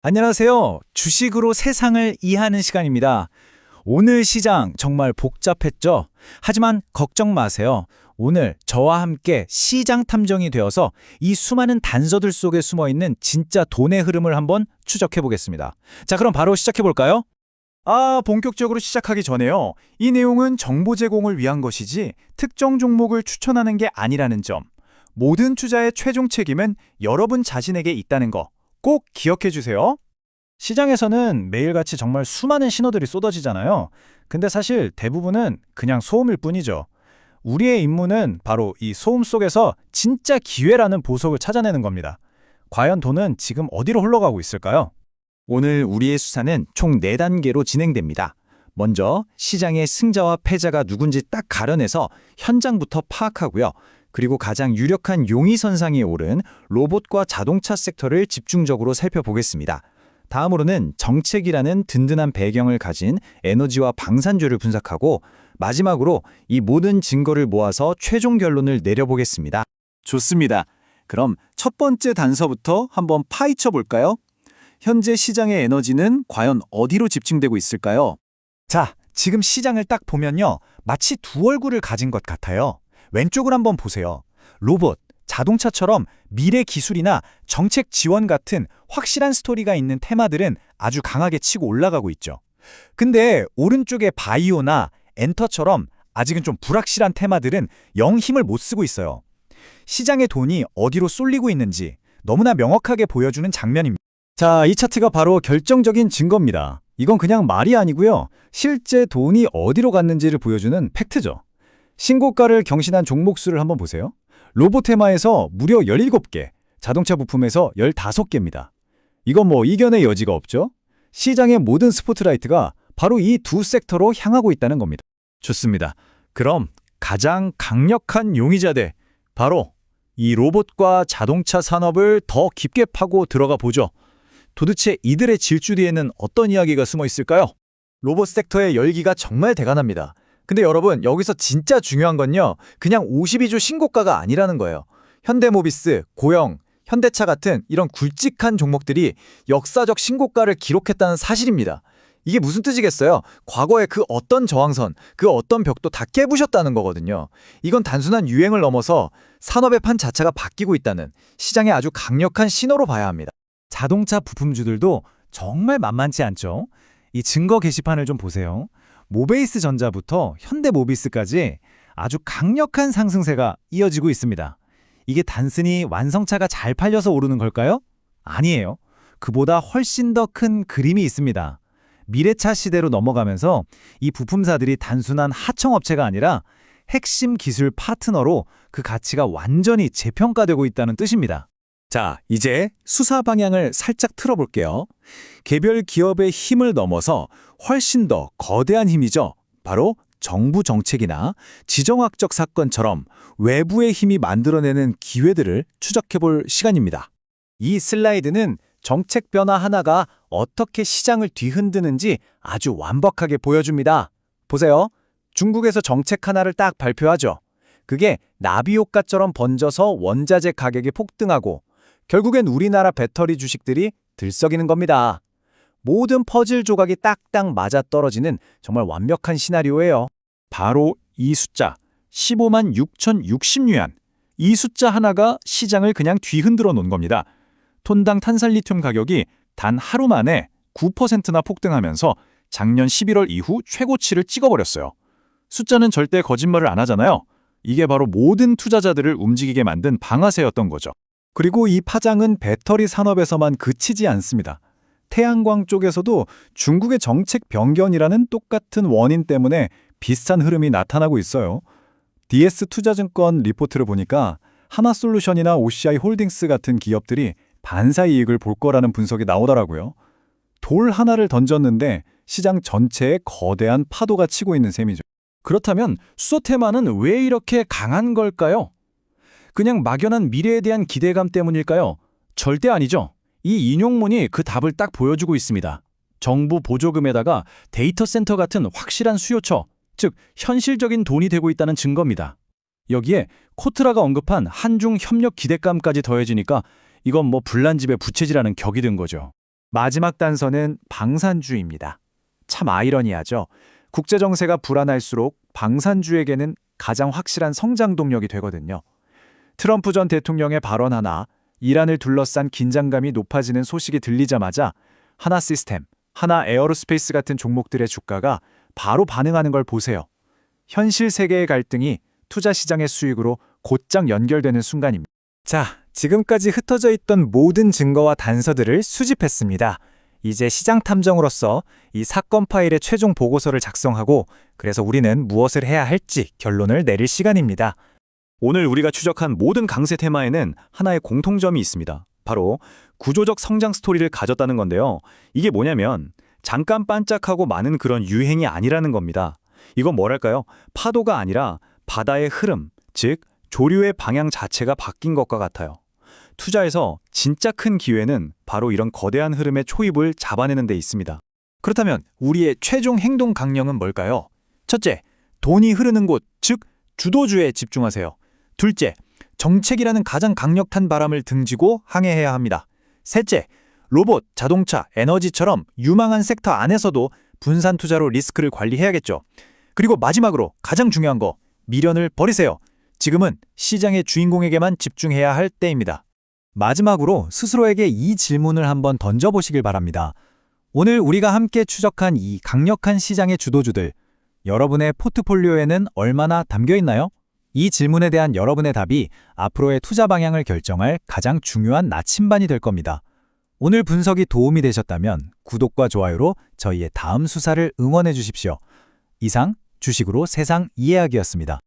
안녕하세요. 주식으로 세상을 이해하는 시간입니다. 오늘 시장 정말 복잡했죠? 하지만 걱정 마세요. 오늘 저와 함께 시장 탐정이 되어서 이 수많은 단서들 속에 숨어 있는 진짜 돈의 흐름을 한번 추적해 보겠습니다. 자, 그럼 바로 시작해 볼까요? 본격적으로 시작하기 전에요. 이 내용은 정보 제공을 위한 것이지 특정 종목을 추천하는 게 아니라는 점. 모든 투자의 최종 책임은 여러분 자신에게 있다는 거 꼭 기억해 주세요. 시장에서는 매일같이 정말 수많은 신호들이 쏟아지잖아요. 근데 사실 대부분은 그냥 소음일 뿐이죠. 우리의 임무는 바로 이 소음 속에서 진짜 기회라는 보석을 찾아내는 겁니다. 과연 돈은 지금 어디로 흘러가고 있을까요? 오늘 우리의 수사는 총 4단계로 진행됩니다. 먼저 시장의 승자와 패자가 누군지 딱 가려내서 현장부터 파악하고요. 그리고 가장 유력한 용의선상에 오른 로봇과 자동차 섹터를 집중적으로 살펴보겠습니다. 다음으로는 정책이라는 든든한 배경을 가진 에너지와 방산주를 분석하고 마지막으로 이 모든 증거를 모아서 최종 결론을 내려보겠습니다. 좋습니다. 그럼 첫 번째 단서부터 한번 파헤쳐 볼까요? 현재 시장의 에너지는 과연 어디로 집중되고 있을까요? 자, 지금 시장을 딱 보면요. 마치 두 얼굴을 가진 것 같아요. 왼쪽을 한번 보세요. 로봇, 자동차처럼 미래 기술이나 정책 지원 같은 확실한 스토리가 있는 테마들은 아주 강하게 치고 올라가고 있죠. 근데 오른쪽의 바이오나 엔터처럼 아직은 좀 불확실한 테마들은 영 힘을 못 쓰고 있어요. 시장의 돈이 어디로 쏠리고 있는지 너무나 명확하게 보여주는 장면입니다. 자, 이 차트가 바로 결정적인 증거입니다. 이건 그냥 말이 아니고요. 실제 돈이 어디로 갔는지를 보여주는 팩트죠. 신고가를 경신한 종목 수를 한번 보세요. 로봇 테마에서 무려 17개, 자동차 부품에서 15개입니다. 이건 뭐 이견의 여지가 없죠? 시장의 모든 스포트라이트가 바로 이 두 섹터로 향하고 있다는 겁니다. 좋습니다. 그럼 가장 강력한 용의자들, 바로 이 로봇과 자동차 산업을 더 깊게 파고 들어가 보죠. 도대체 이들의 질주 뒤에는 어떤 이야기가 숨어 있을까요? 로봇 섹터의 열기가 정말 대단합니다. 근데 여러분, 여기서 진짜 중요한 건요. 그냥 52주 신고가가 아니라는 거예요. 현대모비스, 고영, 현대차 같은 이런 굵직한 종목들이 역사적 신고가를 기록했다는 사실입니다. 이게 무슨 뜻이겠어요? 과거에 그 어떤 저항선, 그 어떤 벽도 다 깨부셨다는 거거든요. 이건 단순한 유행을 넘어서 산업의 판 자체가 바뀌고 있다는 시장의 아주 강력한 신호로 봐야 합니다. 자동차 부품주들도 정말 만만치 않죠? 이 증거 게시판을 좀 보세요. 모베이스 전자부터 현대모비스까지 아주 강력한 상승세가 이어지고 있습니다. 이게 단순히 완성차가 잘 팔려서 오르는 걸까요? 아니에요. 그보다 훨씬 더 큰 그림이 있습니다. 미래차 시대로 넘어가면서 이 부품사들이 단순한 하청업체가 아니라 핵심 기술 파트너로 그 가치가 완전히 재평가되고 있다는 뜻입니다. 자, 이제 수사 방향을 살짝 틀어볼게요. 개별 기업의 힘을 넘어서 훨씬 더 거대한 힘이죠. 바로 정부 정책이나 지정학적 사건처럼 외부의 힘이 만들어내는 기회들을 추적해볼 시간입니다. 이 슬라이드는 정책 변화 하나가 어떻게 시장을 뒤흔드는지 아주 완벽하게 보여줍니다. 보세요. 중국에서 정책 하나를 딱 발표하죠. 그게 나비 효과처럼 번져서 원자재 가격이 폭등하고 결국엔 우리나라 배터리 주식들이 들썩이는 겁니다. 모든 퍼즐 조각이 딱딱 맞아떨어지는 정말 완벽한 시나리오예요. 바로 이 숫자, 15만 6,060유안. 이 숫자 하나가 시장을 그냥 뒤흔들어 놓은 겁니다. 톤당 탄산리튬 가격이 단 하루 만에 9%나 폭등하면서 작년 11월 이후 최고치를 찍어버렸어요. 숫자는 절대 거짓말을 안 하잖아요. 이게 바로 모든 투자자들을 움직이게 만든 방아쇠였던 거죠. 그리고 이 파장은 배터리 산업에서만 그치지 않습니다. 태양광 쪽에서도 중국의 정책 변경이라는 똑같은 원인 때문에 비슷한 흐름이 나타나고 있어요. DS투자증권 리포트를 보니까 하나솔루션이나 OCI 홀딩스 같은 기업들이 반사 이익을 볼 거라는 분석이 나오더라고요. 돌 하나를 던졌는데 시장 전체에 거대한 파도가 치고 있는 셈이죠. 그렇다면 수소 테마는 왜 이렇게 강한 걸까요? 그냥 막연한 미래에 대한 기대감 때문일까요? 절대 아니죠. 이 인용문이 그 답을 딱 보여주고 있습니다. 정부 보조금에다가 데이터 센터 같은 확실한 수요처, 즉 현실적인 돈이 되고 있다는 증거입니다. 여기에 코트라가 언급한 한중 협력 기대감까지 더해지니까 이건 뭐 불난집에 부채질하는 격이 든 거죠. 마지막 단서는 방산주의입니다. 참 아이러니하죠. 국제 정세가 불안할수록 방산주에게는 가장 확실한 성장 동력이 되거든요. 트럼프 전 대통령의 발언 하나, 이란을 둘러싼 긴장감이 높아지는 소식이 들리자마자 하나시스템, 하나에어로스페이스 같은 종목들의 주가가 바로 반응하는 걸 보세요. 현실 세계의 갈등이 투자 시장의 수익으로 곧장 연결되는 순간입니다. 자, 지금까지 흩어져 있던 모든 증거와 단서들을 수집했습니다. 이제 시장 탐정으로서 이 사건 파일의 최종 보고서를 작성하고 그래서 우리는 무엇을 해야 할지 결론을 내릴 시간입니다. 오늘 우리가 추적한 모든 강세 테마에는 하나의 공통점이 있습니다. 바로 구조적 성장 스토리를 가졌다는 건데요. 이게 뭐냐면 잠깐 반짝하고 많은 그런 유행이 아니라는 겁니다. 이건 뭐랄까요? 파도가 아니라 바다의 흐름, 즉 조류의 방향 자체가 바뀐 것과 같아요. 투자에서 진짜 큰 기회는 바로 이런 거대한 흐름의 초입을 잡아내는 데 있습니다. 그렇다면 우리의 최종 행동 강령은 뭘까요? 첫째, 돈이 흐르는 곳, 즉 주도주에 집중하세요. 둘째, 정책이라는 가장 강력한 바람을 등지고 항해해야 합니다. 셋째, 로봇, 자동차, 에너지처럼 유망한 섹터 안에서도 분산 투자로 리스크를 관리해야겠죠. 그리고 마지막으로 가장 중요한 거, 미련을 버리세요. 지금은 시장의 주인공에게만 집중해야 할 때입니다. 마지막으로 스스로에게 이 질문을 한번 던져보시길 바랍니다. 오늘 우리가 함께 추적한 이 강력한 시장의 주도주들, 여러분의 포트폴리오에는 얼마나 담겨 있나요? 이 질문에 대한 여러분의 답이 앞으로의 투자 방향을 결정할 가장 중요한 나침반이 될 겁니다. 오늘 분석이 도움이 되셨다면 구독과 좋아요로 저희의 다음 수사를 응원해 주십시오. 이상 주식으로 세상 이해하기였습니다.